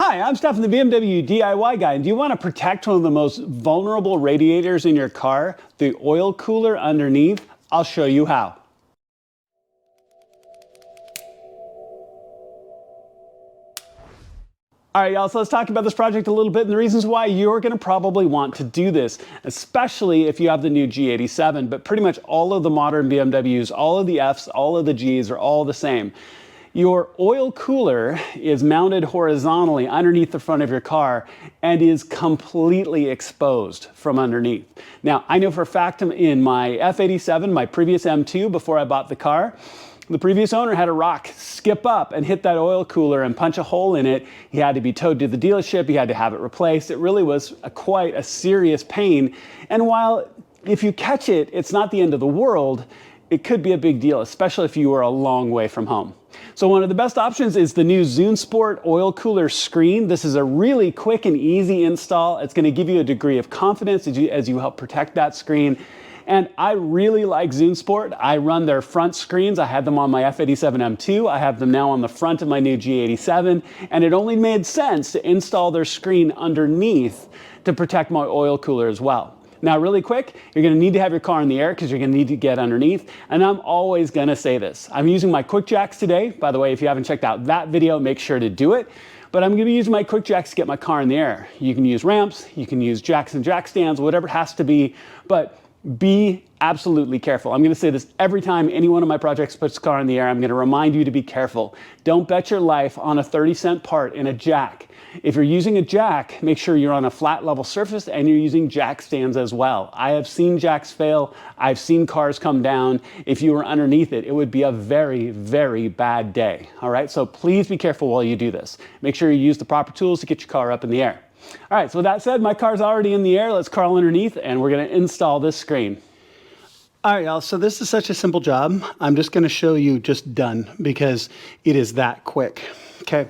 Hi, I'm Stefan, the BMW DIY guy, and do you want to protect one of the most vulnerable radiators in your car, the oil cooler underneath? I'll show you how. All right, y'all, so let's talk about this project a little bit and the reasons why you're going to probably want to do this, especially if you have the new G87, but pretty much all of the modern BMWs, all of the Fs, all of the Gs are all the same. Your oil cooler is mounted horizontally underneath the front of your car and is completely exposed from underneath. Now, I know for a fact in my F87, my previous M2 before I bought the car, the previous owner had a rock skip up and hit that oil cooler and punch a hole in it. He had to be towed to the dealership. He had to have it replaced. It really was quite a serious pain. And while if you catch it, it's not the end of the world, it could be a big deal, especially if you were a long way from home. So one of the best options is the new Zunesport oil cooler screen. This is a really quick and easy install. It's going to give you a degree of confidence as you help protect that screen. And I really like Zunesport. I run their front screens. I had them on my F87 M2. I have them now on the front of my new G87. And it only made sense to install their screen underneath to protect my oil cooler as well. Now, really quick, you're going to need to have your car in the air because you're going to need to get underneath. And I'm always going to say this. I'm using my quick jacks today. By the way, if you haven't checked out that video, make sure to do it. But I'm going to be using my quick jacks to get my car in the air. You can use ramps, you can use jacks and jack stands, whatever it has to be. But be absolutely careful. I'm going to say this every time any one of my projects puts a car in the air. I'm going to remind you to be careful. Don't bet your life on a 30-cent part in a jack. If you're using a jack, make sure you're on a flat level surface and you're using jack stands as well. I have seen jacks fail. I've seen cars come down. If you were underneath it, it would be a very, very bad day. All right, so please be careful while you do this. Make sure you use the proper tools to get your car up in the air. All right, so with that said, my car's already in the air. Let's crawl underneath and we're going to install this screen. All right, y'all, so this is such a simple job. I'm just going to show you just done because it is that quick. Okay.